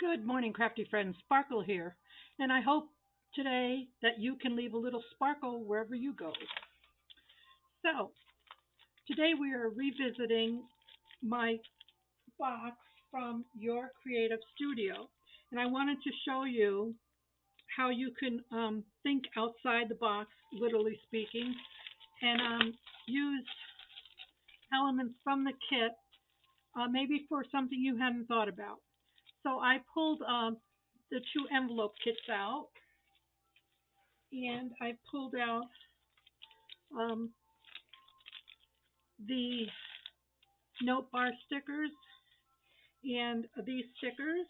Good morning, crafty friends. Sparkle here. And I hope today that you can leave a little sparkle wherever you go. So, today we are revisiting my box from Your Creative Studio. And I wanted to show you how you can think outside the box, literally speaking, and use elements from the kit, maybe for something you hadn't thought about. So I pulled the two envelope kits out, and I pulled out um, the note bar stickers and these stickers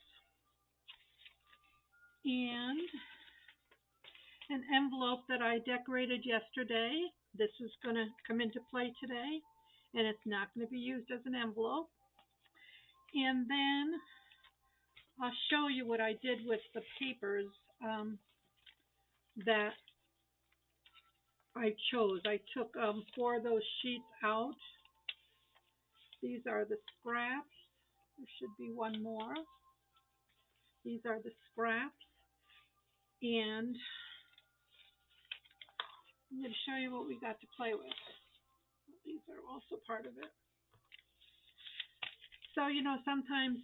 and an envelope that I decorated yesterday. This is going to come into play today, and it's not going to be used as an envelope. And then I'll show you what I did with the papers that I chose. I took 4 of those sheets out. These are the scraps. There should be one more. These are the scraps. And I'm going to show you what we got to play with. These are also part of it. So, sometimes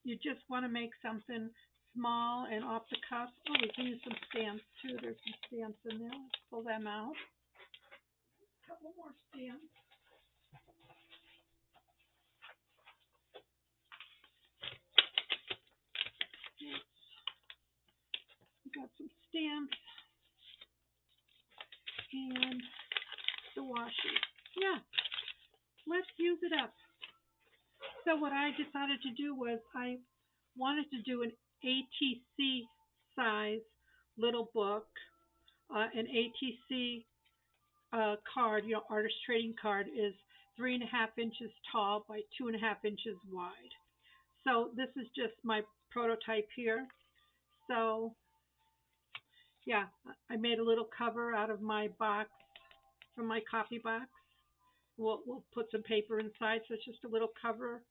you just want to make something small and off the cuff. Oh, we can use some stamps too. There's some stamps in there. Let's pull them out. A couple more stamps. We got some stamps and the washi. Yeah, let's use it up. So what I decided to do was I wanted to do an ATC size little book, an ATC card, artist trading card is 3.5 inches tall by 2.5 inches wide. So this is just my prototype here. So yeah, I made a little cover out of my box, from my copy box. We'll put some paper inside, so it's just a little cover.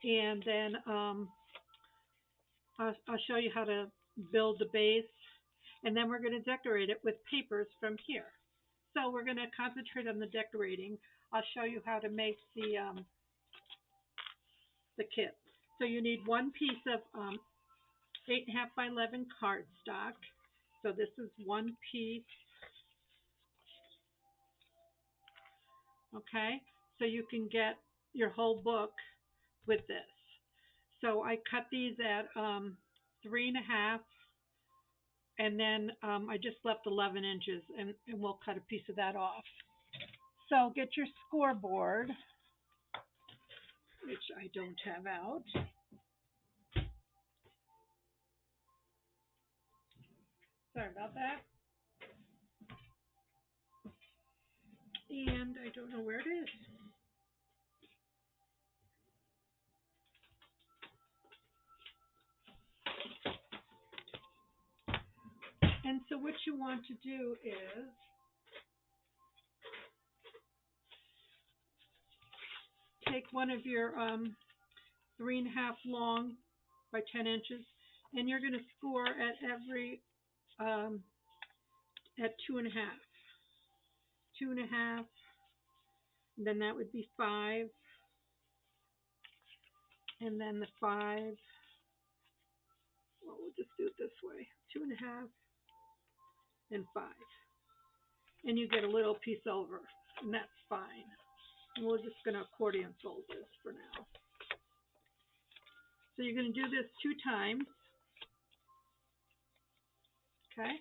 And then I'll show you how to build the base. And then we're going to decorate it with papers from here. So we're going to concentrate on the decorating. I'll show you how to make the kit. So you need one piece of 8.5 by 11 cardstock. So this is one piece. Okay, so you can get your whole book with this. So I cut these at 3.5, and then I just left 11 inches, and we'll cut a piece of that off. So get your scoreboard, which I don't have out. Sorry about that. And I don't know where it is. And so what you want to do is take one of your 3.5 long by 10 inches, and you're going to score at every at 2.5, 2.5, and then that would be 5, and then the 5. Well, we'll just do it this way: 2.5 and 5, and you get a little piece over, and that's fine. And we're just going to accordion fold this for now. So you're going to do this 2 times. Okay?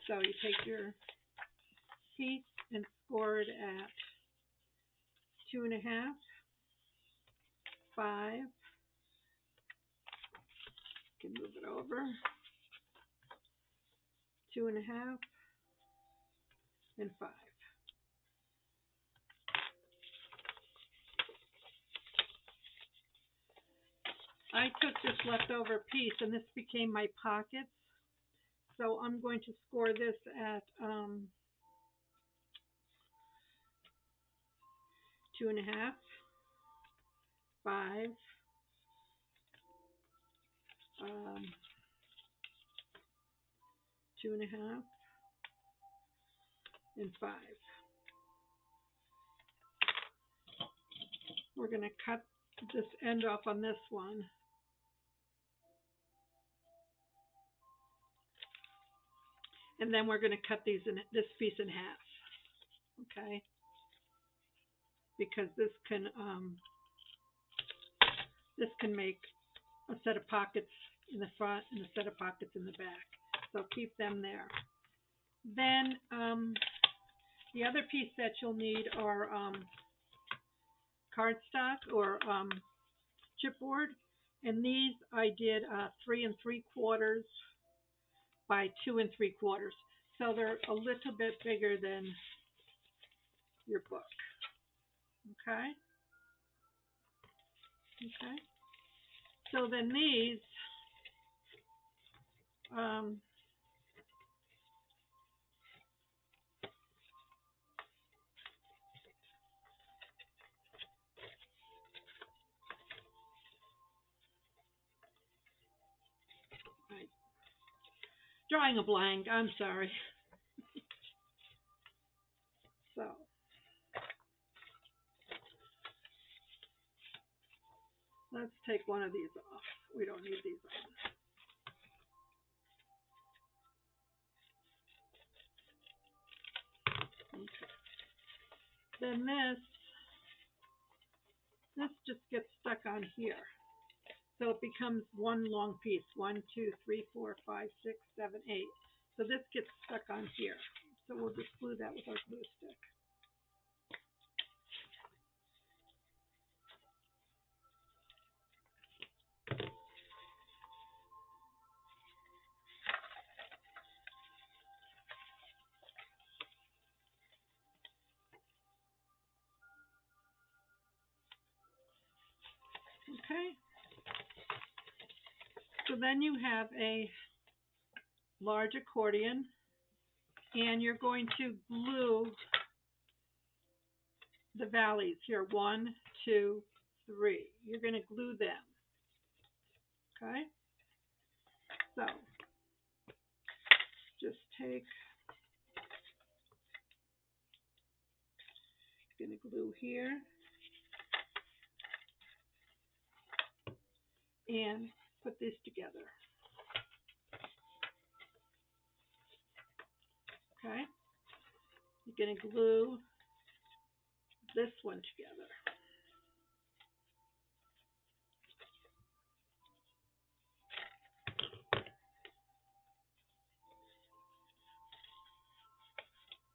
So you take your piece and score it at 2.5, 5. You can move it over. 2.5 and 5. I took this leftover piece, and this became my pockets. So I'm going to score this at 2.5, 5, um, 2.5 and 5. We're going to cut this end off on this one. And then we're going to cut this piece in half. Okay? Because this can make a set of pockets in the front and a set of pockets in the back. So keep them there. Then the other piece that you'll need are cardstock or chipboard. And these I did 3 3/4 by 2 3/4. So they're a little bit bigger than your book. Okay? Okay. So then these, drawing a blank, I'm sorry. So, let's take one of these off. We don't need these on. Okay. Then this just gets stuck on here. So it becomes one long piece. 1, 2, 3, 4, 5, 6, 7, 8. So this gets stuck on here. So we'll just glue that with our glue stick. Okay. So then you have a large accordion, and you're going to glue the valleys here. 1, 2, 3. You're going to glue them. Okay? So just take, going to glue here and put this together. Okay? You're going to glue this one together.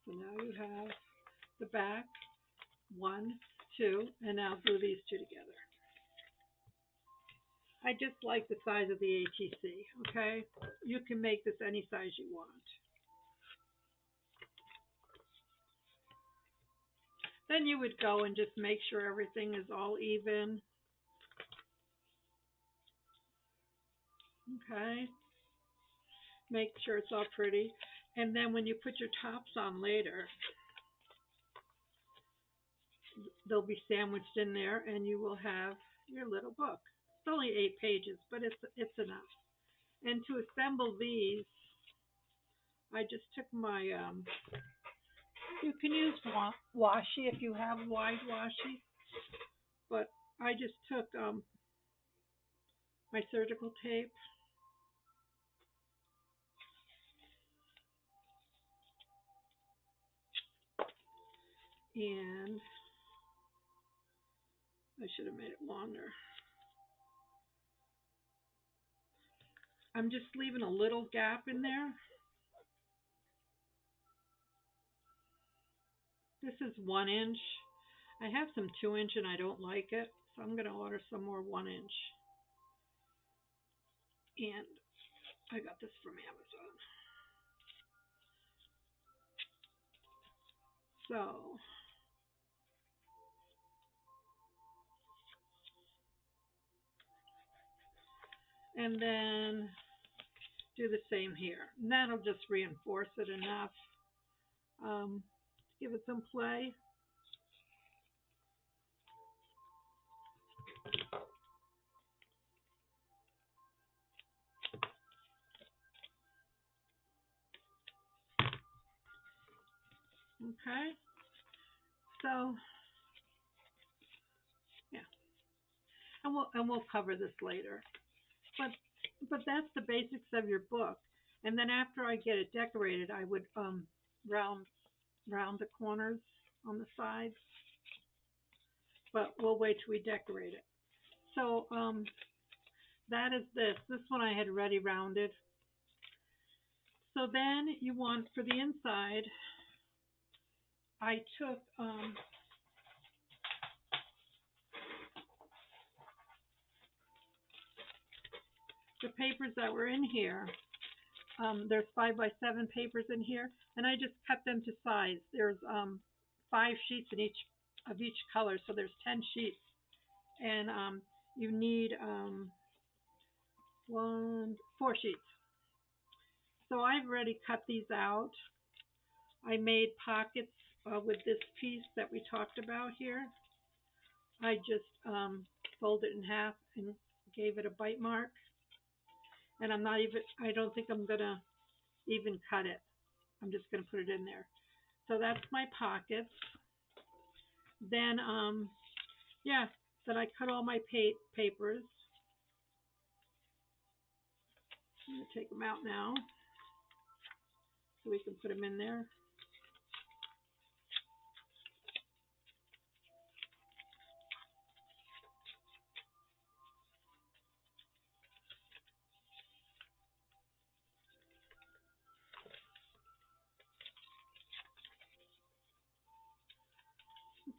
So now you have the back, 1, 2, and now glue these two together. I just like the size of the ATC, okay? You can make this any size you want. Then you would go and just make sure everything is all even. Okay? Make sure it's all pretty. And then when you put your tops on later, they'll be sandwiched in there and you will have your little book. It's only 8 pages, but it's enough. And to assemble these, I just took my, you can use washi if you have wide washi, but I just took my surgical tape and I should have made it longer. I'm just leaving a little gap in there. This is 1 inch. I have some 2 inch and I don't like it, so I'm going to order some more 1 inch. And I got this from Amazon. So, and then do the same here. And that'll just reinforce it enough. Give it some play. Okay, so yeah, and we'll cover this later. But that's the basics of your book. And then after I get it decorated, I would round the corners on the sides. But we'll wait till we decorate it. So that is this. This one I had already rounded. So then you want for the inside, I took the papers that were in here. There's 5x7 papers in here, and I just cut them to size. There's 5 sheets in each color, so there's 10 sheets, and you need 4 sheets. So I've already cut these out. I made pockets with this piece that we talked about here. I just folded it in half and gave it a bite mark. And I don't think I'm gonna even cut it. I'm just gonna put it in there. So that's my pockets. Then, yeah, then I cut all my papers. I'm gonna take them out now so we can put them in there.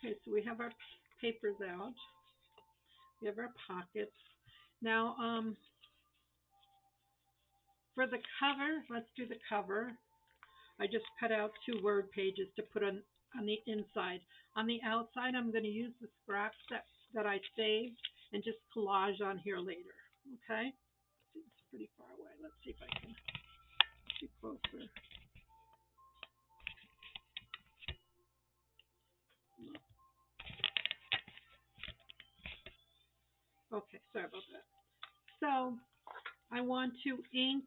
Okay, so we have our papers out. We have our pockets. Now, for the cover, let's do the cover. I just cut out 2 word pages to put on the inside. On the outside, I'm going to use the scraps that I saved and just collage on here later. Okay? It's pretty far away. Let's see if I can get closer. Okay, sorry about that. So I want to ink.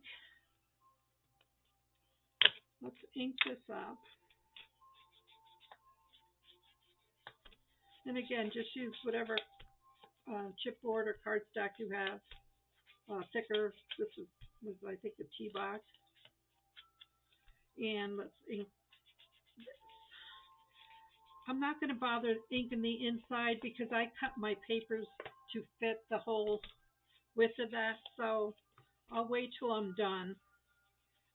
Let's ink this up. And again, just use whatever chipboard or cardstock you have. Thicker. This was I think the tea box. And let's ink. I'm not going to bother inking the inside because I cut my papers to fit the whole width of that. So I'll wait till I'm done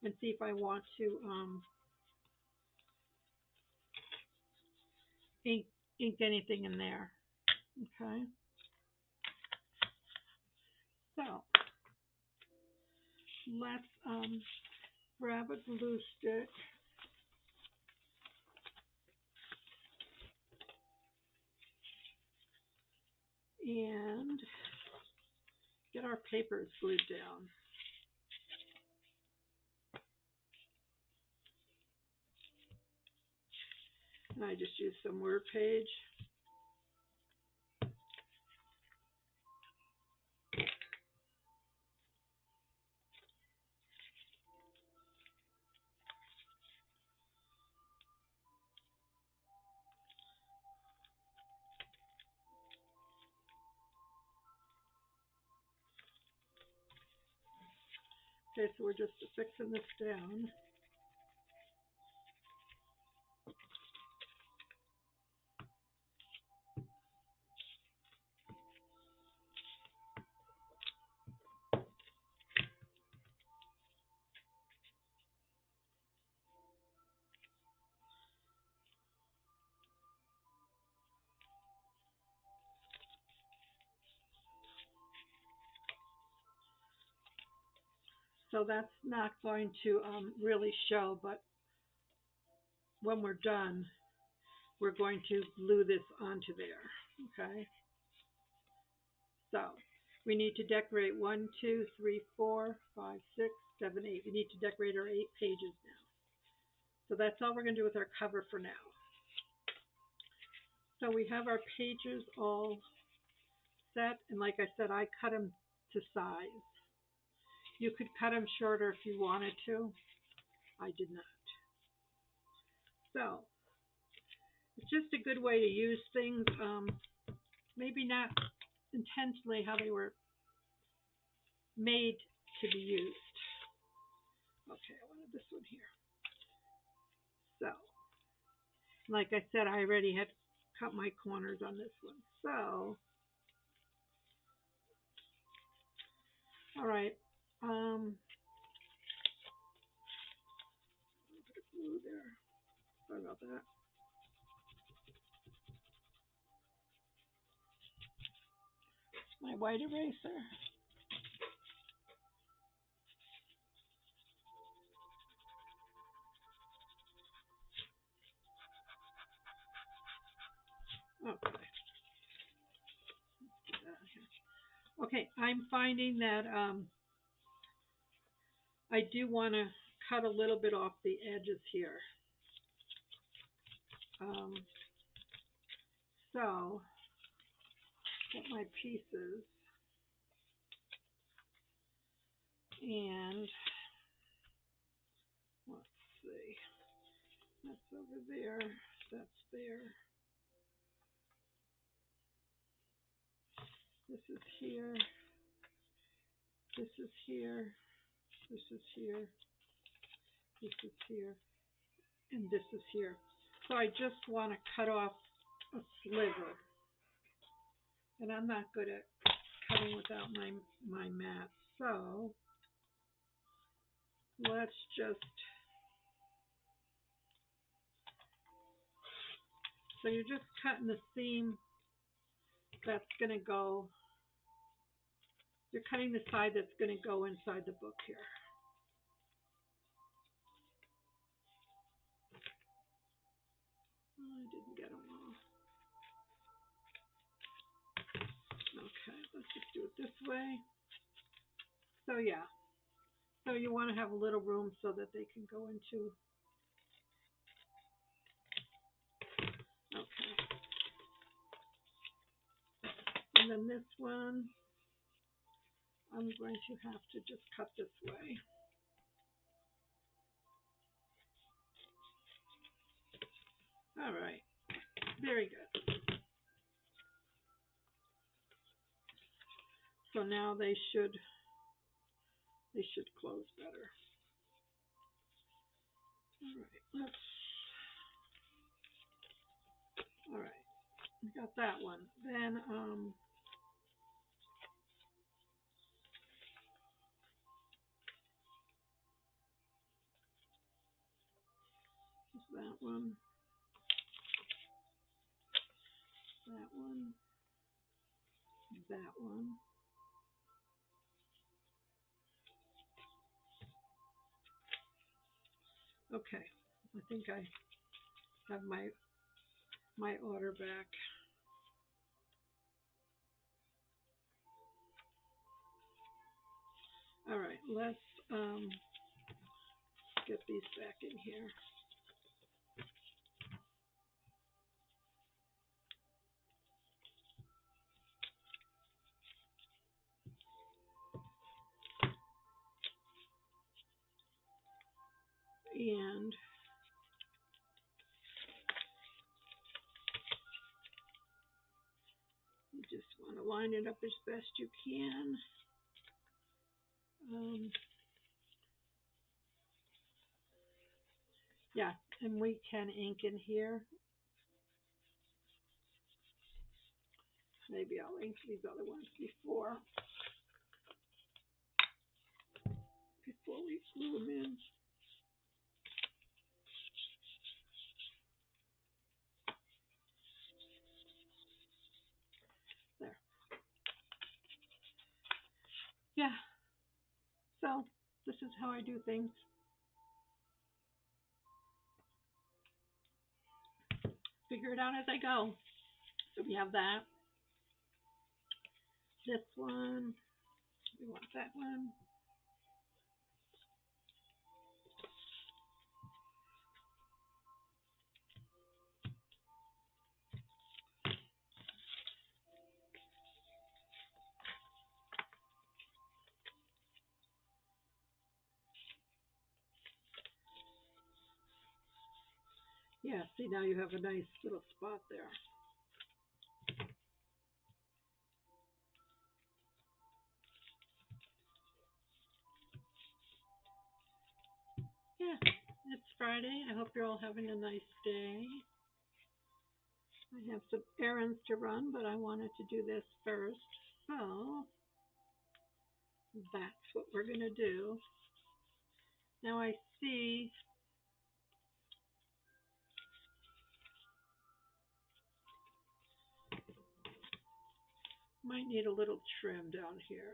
and see if I want to ink anything in there. Okay. So let's grab a glue stick. And get our papers glued down. And I just use some word page. Okay, so we're just fixing this down. So that's not going to really show, but when we're done, we're going to glue this onto there. Okay. So we need to decorate 1, 2, 3, 4, 5, 6, 7, 8. We need to decorate our 8 pages now. So that's all we're going to do with our cover for now. So we have our pages all set, and like I said, I cut them to size. You could cut them shorter if you wanted to. I did not. So It's just a good way to use things. Maybe not intentionally how they were made to be used. Okay, I wanted this one here. So, like I said, I already had cut my corners on this one. So, all right. Put a glue there. Sorry about that. My white eraser. Okay. Okay, I'm finding that I do want to cut a little bit off the edges here. So, get my pieces and let's see. That's over there. That's there. This is here. This is here. This is here. This is here. And this is here. So I just want to cut off a sliver. And I'm not good at cutting without my mat. So let's just, so you're just cutting the seam that's going to go, you're cutting the side that's going to go inside the book here. Oh, I didn't get them all. Okay, let's just do it this way. So yeah, so you want to have a little room so that they can go into, okay. And then this one, I'm going to have to just cut this way. All right, very good. So now they should close better. All right, we got that one. Then that one, that one, that one. Okay, I think I have my order back. All right, let's get these back in here. And you just want to line it up as best you can. Yeah, and we can ink in here. Maybe I'll ink these other ones before we glue them in. There. Yeah. So this is how I do things. Figure it out as I go. So we have that. This one. We want that one. Yeah, see, now you have a nice little spot there. Yeah, it's Friday. I hope you're all having a nice day. I have some errands to run, but I wanted to do this first. So that's what we're going to do. Now I see might need a little trim down here.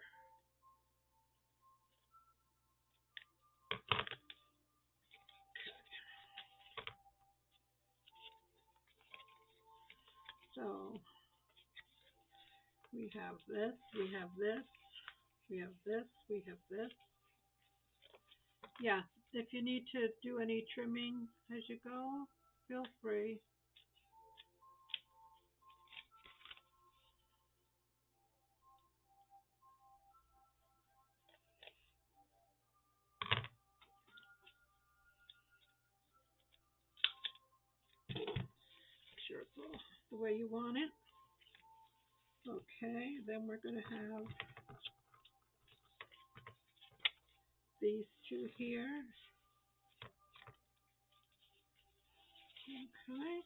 So we have this, we have this, we have this, we have this. Yeah, if you need to do any trimming as you go, feel free. Sure it's all the way you want it. Okay, then we're going to have these two here. Okay.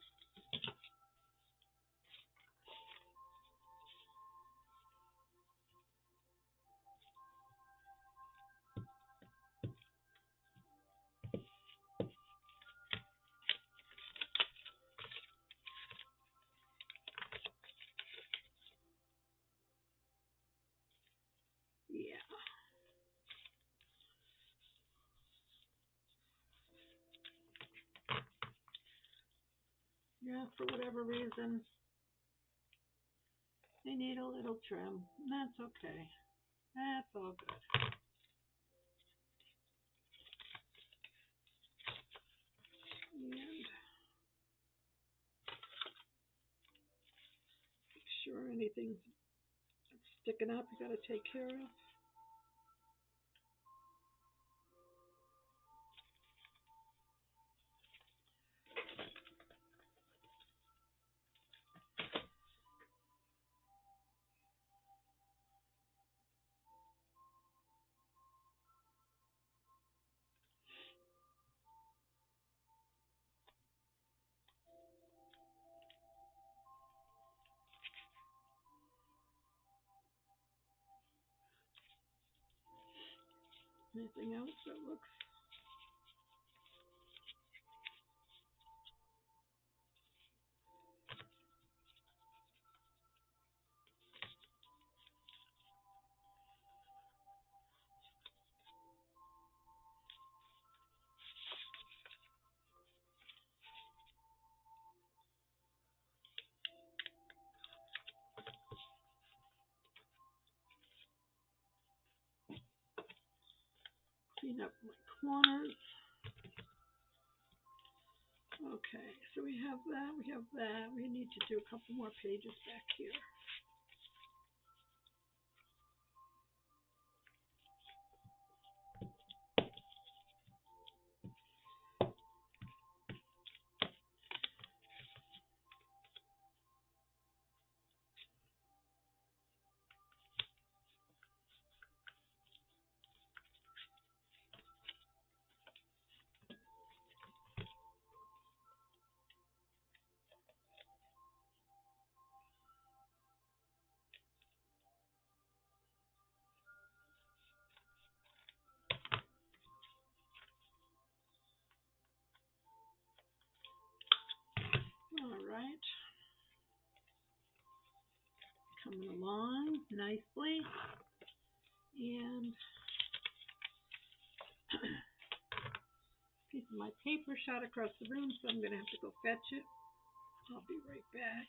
Yeah. Yeah, for whatever reason, they need a little trim. That's okay. That's all good. And make sure anything that's sticking up you got to take care of. Anything else that looks clean up my corners. Okay, so we have that, we have that. We need to do a couple more pages back here. All right. Coming along nicely. And piece of my paper shot across the room, so I'm going to have to go fetch it. I'll be right back.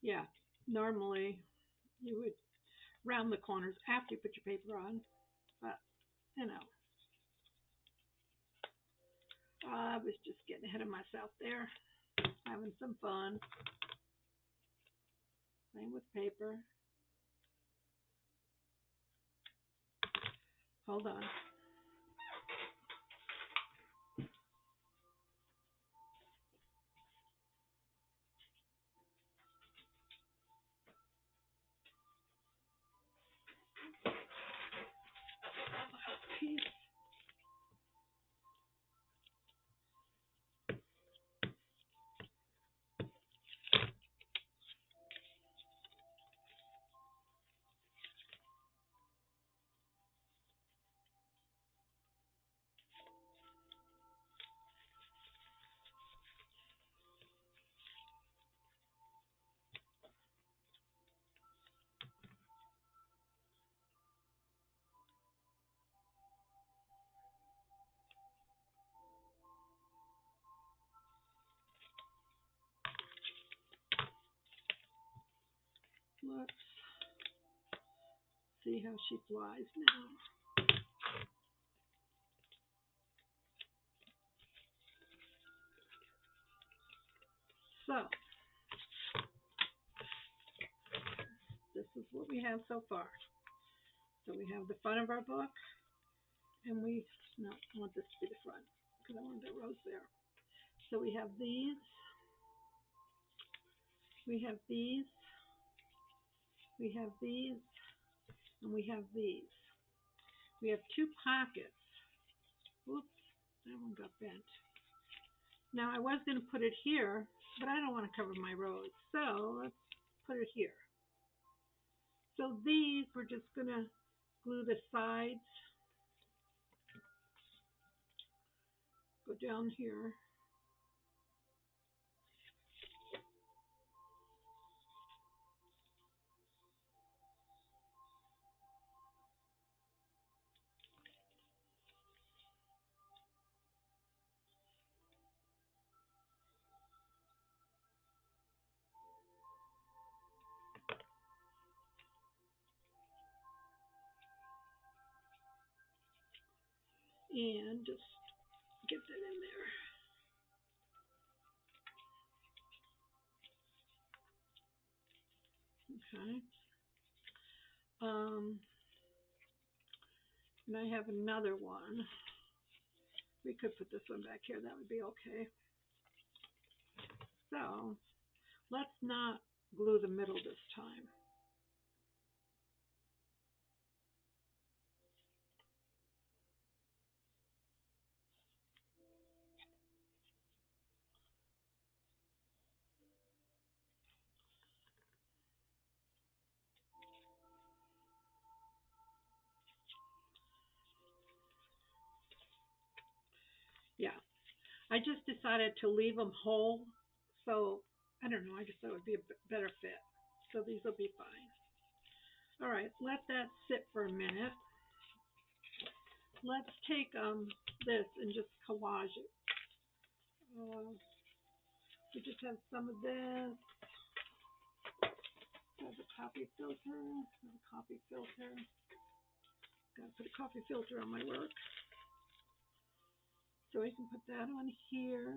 Yeah, normally you would round the corners after you put your paper on. But, you know, I was just getting ahead of myself there, having some fun, playing with paper. Hold on. Piece. Let's see how she flies now. So, this is what we have so far. So we have the front of our book, and no, I want this to be the front, because I want the rows there. So we have these, we have these, we have these, and we have these. We have two pockets. Whoops, that one got bent. Now I was going to put it here, but I don't want to cover my rows, so let's put it here. So these, we're just going to glue the sides, go down here. And just get that in there. Okay. And I have another one. We could put this one back here. That would be okay. So let's not glue the middle this time. Yeah, I just decided to leave them whole. So I don't know. I just thought it would be a better fit. So these will be fine. All right, let that sit for a minute. Let's take this and just collage it. We just have some of this. Have a copy filter. Have a copy filter. Gotta put a copy filter on my work. So I can put that on here.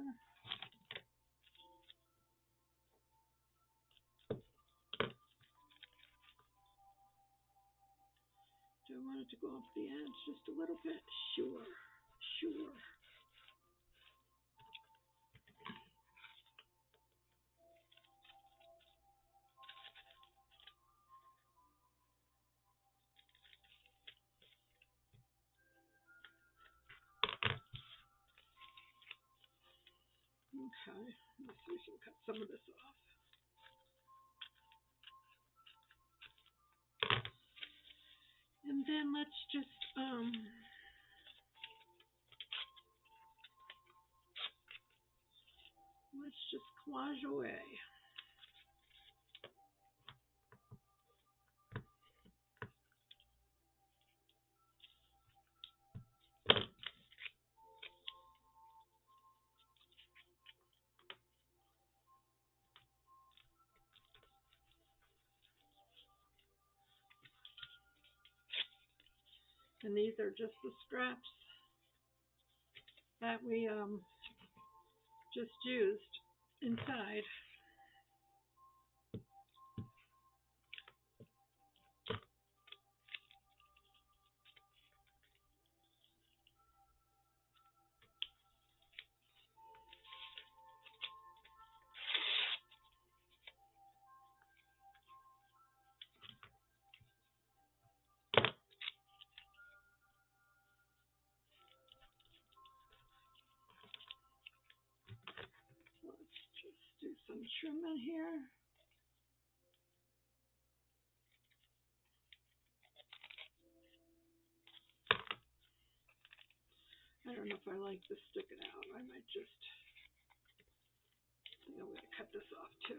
Do I want it to go off the edge just a little bit? Sure. Sure. Okay. Let's see if we can cut some of this off. And then let's just collage away. And these are just the straps that we just used inside. Let's just do some trimming here. I don't know if I like this sticking out. I might just, I think I'm going to cut this off too.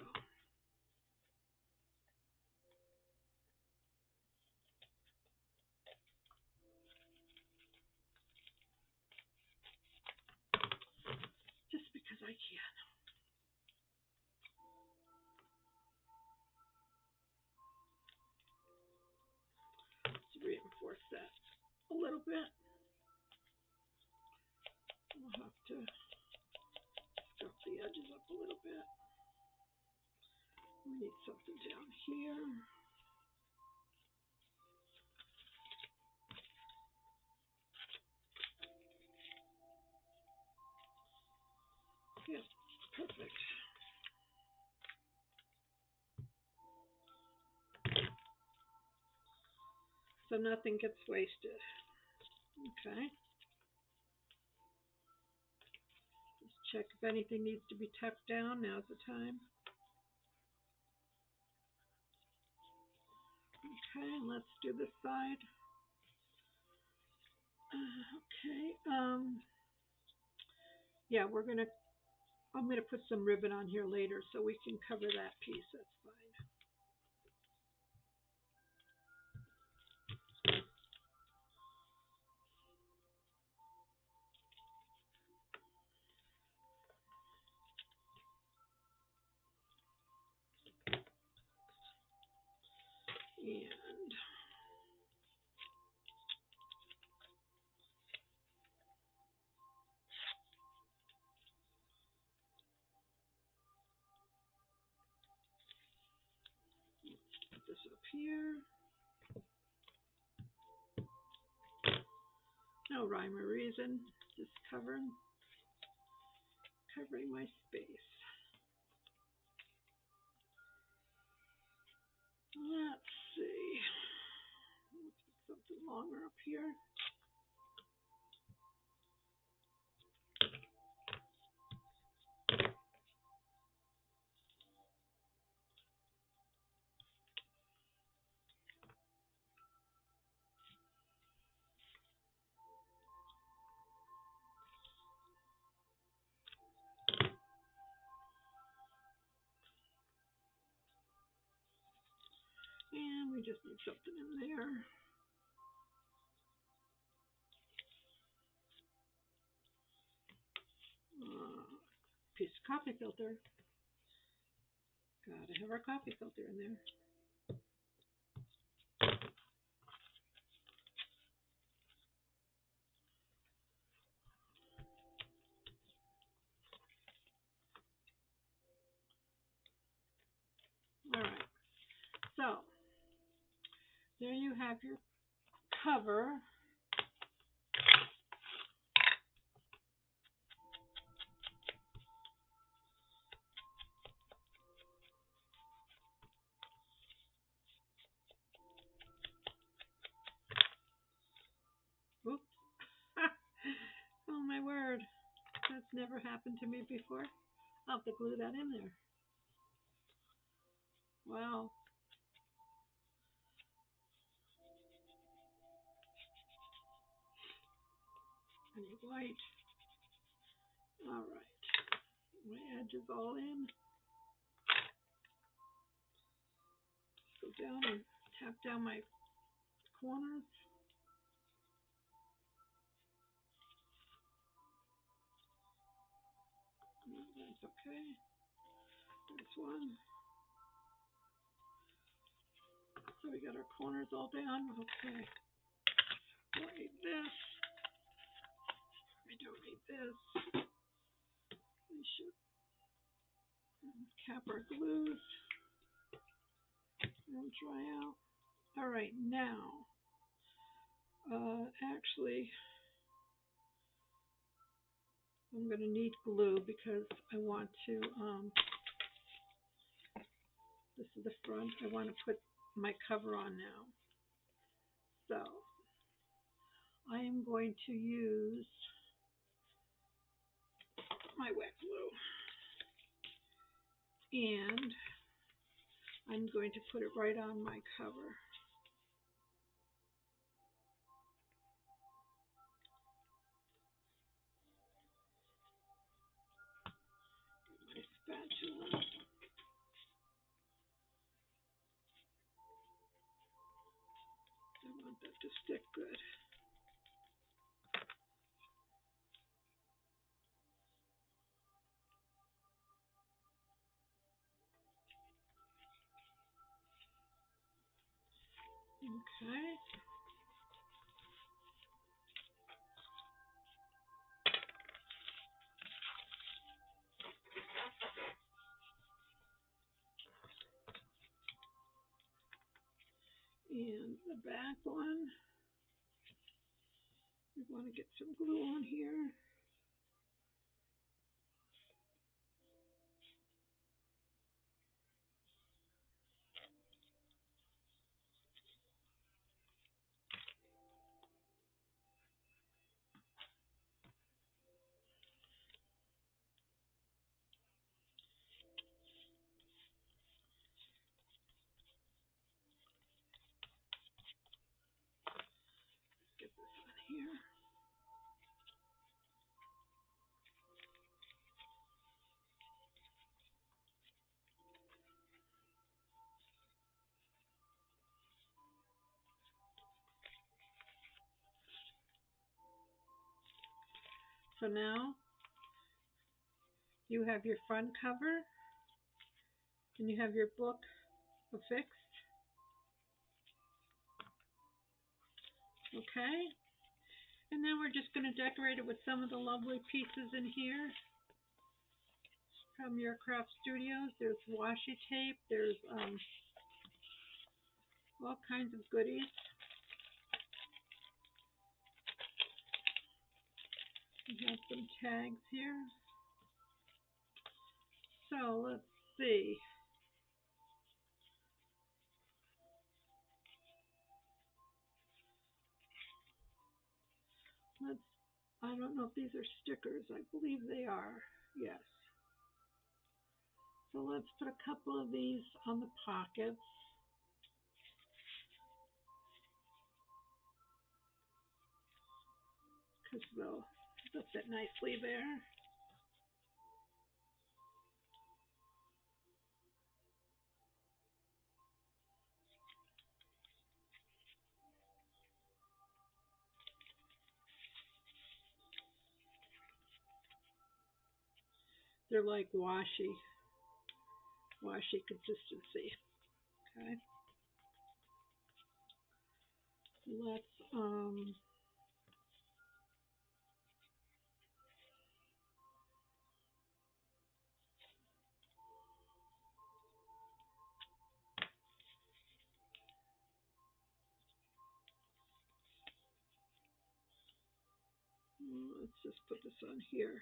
Just because I can. Let's reinforce that a little bit. We'll have to scuff the edges up a little bit. We need something down here. Yeah, perfect. So nothing gets wasted. Okay. Just check if anything needs to be tucked down. Now's the time. Okay, let's do this side. Okay. Yeah, I'm gonna put some ribbon on here later so we can cover that piece. That's fine. And put this up here. No rhyme or reason, just covering my space. Let's see. Let's put something longer up here. And we just need something in there. Piece of coffee filter. Gotta have our coffee filter in there. All right. So there you have your cover. Oops. Oh my word. That's never happened to me before. I'll have to glue that in there. Wow. I need white. All right. My edge is all in. Go down and tap down my corners. That's okay. This one. So we got our corners all down. Okay. don't need this. We don't need this. We should cap our glues and dry out. All right, now, actually, I'm going to need glue because I want to, this is the front, I want to put my cover on now. So, I am going to use my wet glue. And I'm going to put it right on my cover. My spatula. I want that to stick good. Okay. And the back one, we want to get some glue on here. Get this on here. So now you have your front cover and you have your book affixed. Okay. And then we're just going to decorate it with some of the lovely pieces in here from your craft studios. There's washi tape. There's all kinds of goodies. We have some tags here. So let's see. I don't know if these are stickers. I believe they are. Yes. So let's put a couple of these on the pockets. Because they'll fit nicely there. They're like washi consistency. Okay. Let's just put this on here.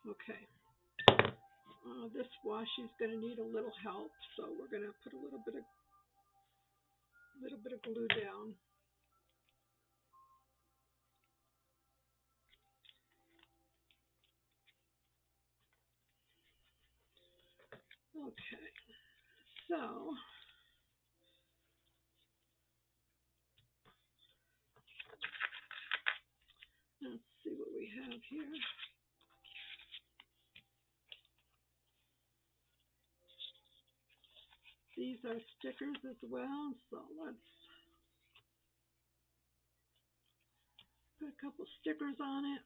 Okay. This washi is going to need a little help, so we're going to put a little bit of glue down. Okay. So let's see what we have here. These are stickers as well, so let's put a couple stickers on it.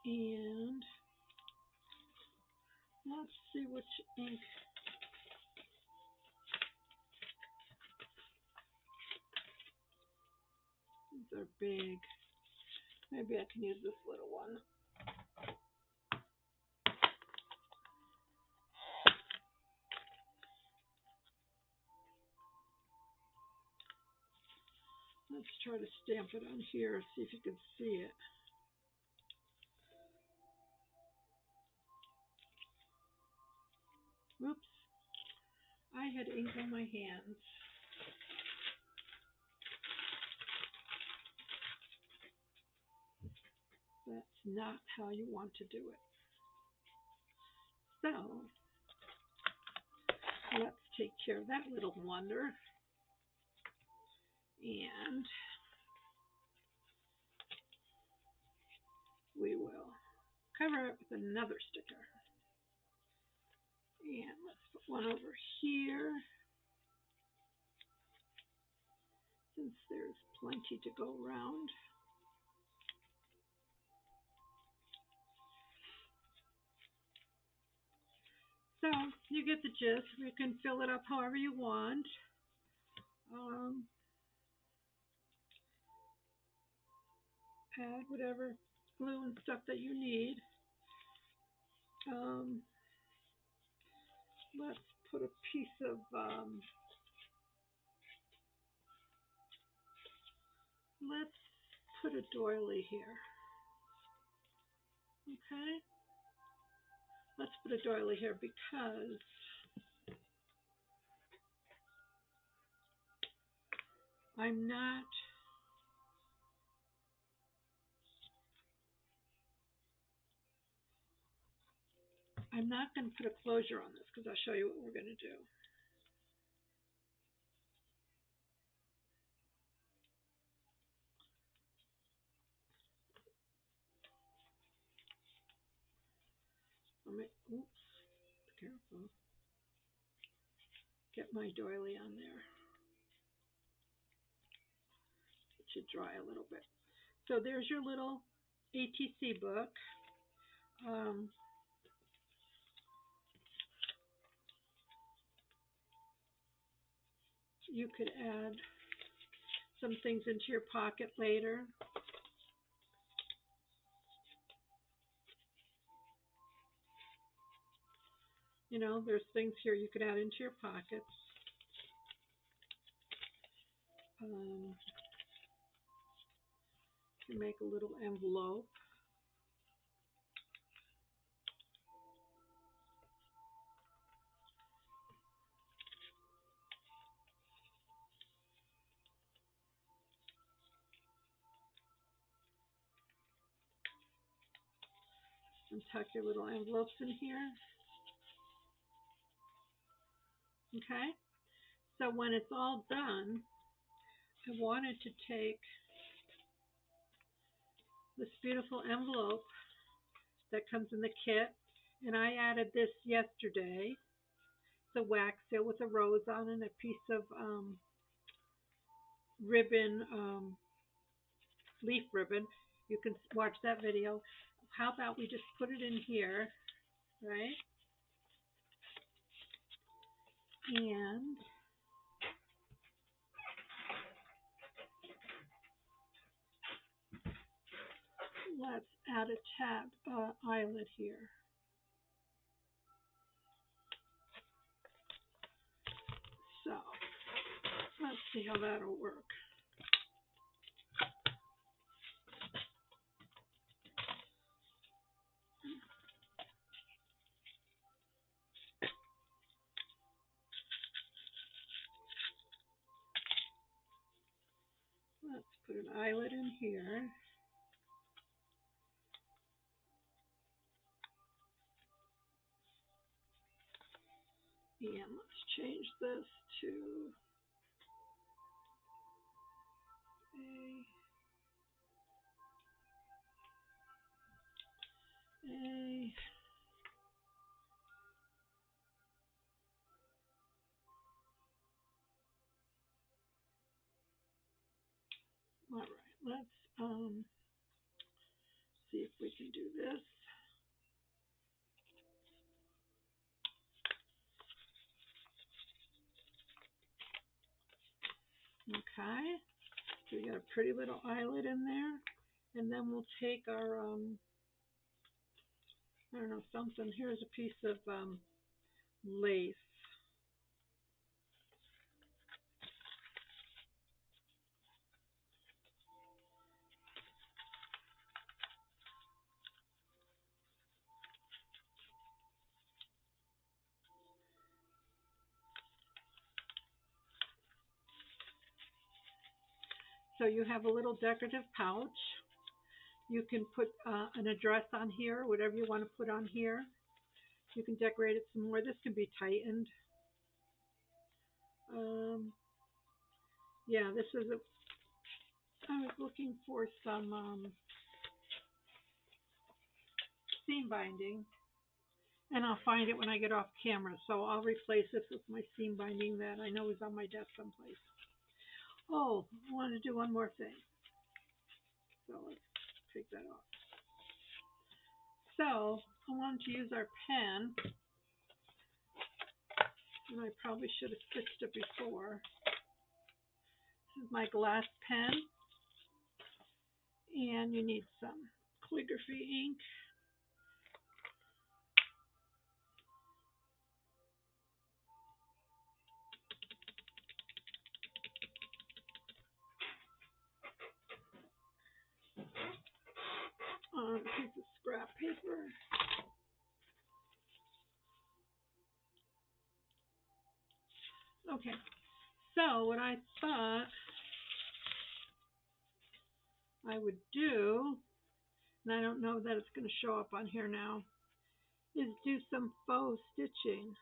And let's see which ink. These are big. Maybe I can use this little one. Let's try to stamp it on here, see if you can see it. Oops, I had ink on my hands. That's not how you want to do it. So, let's take care of that little wonder. And we will cover it with another sticker. And let's put one over here, since there's plenty to go around. So you get the gist. You can fill it up however you want. Add whatever glue and stuff that you need. Let's put a piece of let's put a doily here. Okay, let's put a doily here because I'm not going to put a closure on this because I'll show you what we're going to do. Oops, careful. Get my doily on there. It should dry a little bit. So there's your little ATC book. You could add some things into your pocket later. You know, there's things here you could add into your pockets. You make a little envelope. And tuck your little envelopes in here. Okay, so when it's all done, I wanted to take this beautiful envelope that comes in the kit, and I added this yesterday. It's a wax seal with a rose on and a piece of ribbon, leaf ribbon. You can watch that video. How about we just put it in here, right? And let's add a tab eyelet here. So let's see how that'll work. Let's put an eyelet in here. And let's change this to a all right, let's see if we can do this. pretty little eyelet in there. And then we'll take our, I don't know, something. Here's a piece of lace. So you have a little decorative pouch. You can put an address on here, whatever you want to put on here. You can decorate it some more. This can be tightened. Yeah, this is a. I was looking for some seam binding, and I'll find it when I get off camera. So I'll replace this with my seam binding that I know is on my desk someplace. Oh, I want to do one more thing. So let's take that off. So I wanted to use our pen, and I probably should have stitched it before. This is my glass pen, and you need some calligraphy ink. A piece of scrap paper. Okay, so what I thought I would do, and I don't know that it's going to show up on here now, is do some faux stitching.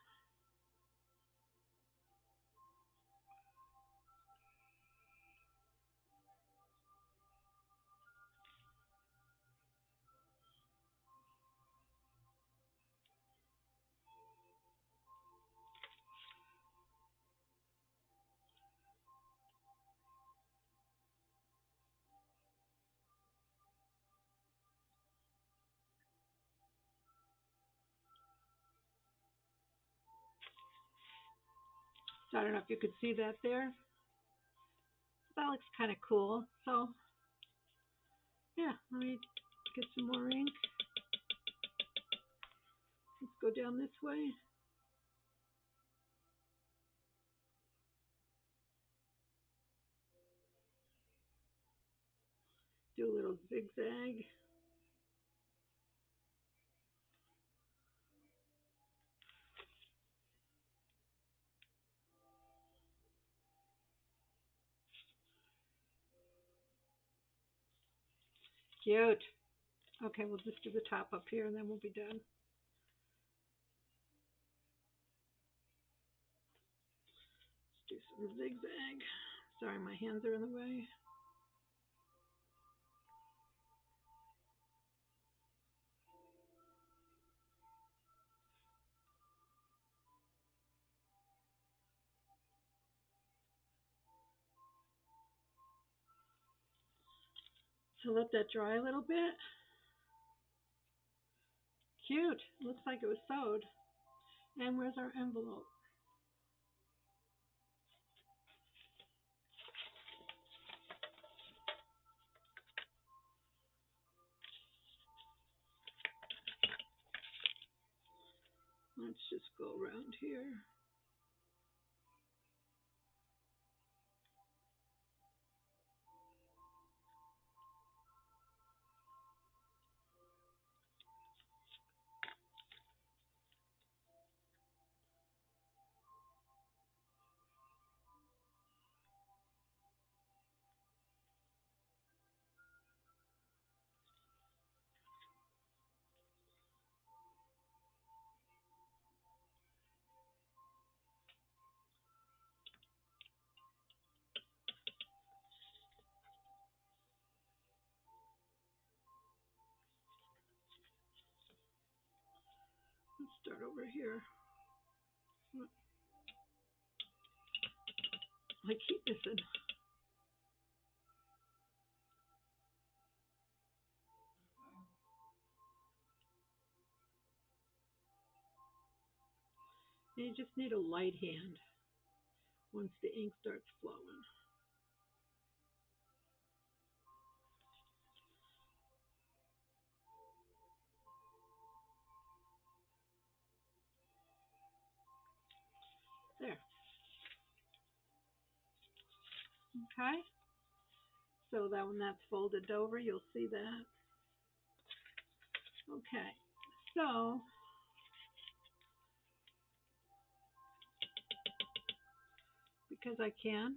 So I don't know if you could see that there. That looks kind of cool. So yeah, let me get some more ink. Let's go down this way. Do a little zigzag. Cute. Okay, we'll just do the top up here and then we'll be done. Let's do some zigzag. Sorry, my hands are in the way. So let that dry a little bit. Cute. Looks like it was sewed. And where's our envelope? Let's just go around here. Let's start over here. I keep missing. And you just need a light hand once the ink starts flowing. Okay, so that when that's folded over, you'll see that. Okay, so because I can,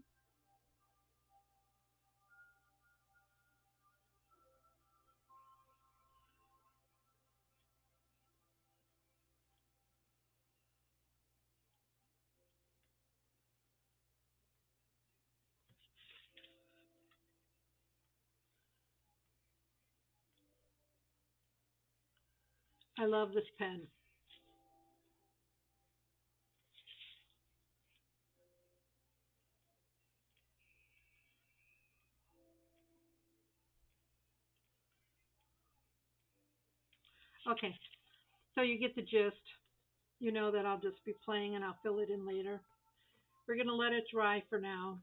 I love this pen. Okay, so you get the gist. You know that I'll just be playing and I'll fill it in later. We're going to let it dry for now.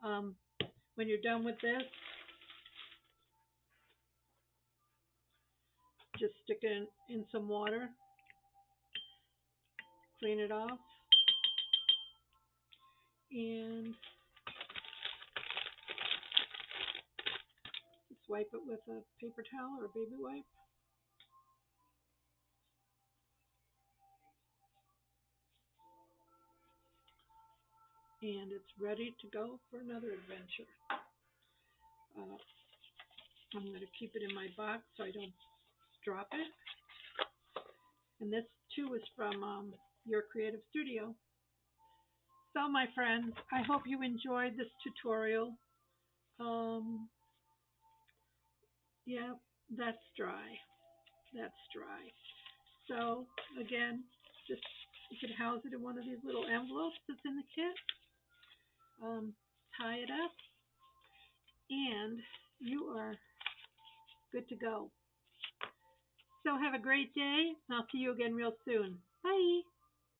Um, when you're done with this, just stick it in some water, clean it off, and just wipe it with a paper towel or a baby wipe. And it's ready to go for another adventure. Uh, I'm going to keep it in my box so I don't drop it. And this too is from Your Creative Studio. So my friends, I hope you enjoyed this tutorial. Um, yeah, that's dry. That's dry. So again, just you could house it in one of these little envelopes that's in the kit. Tie it up, and you are good to go. So have a great day. I'll see you again real soon. Bye.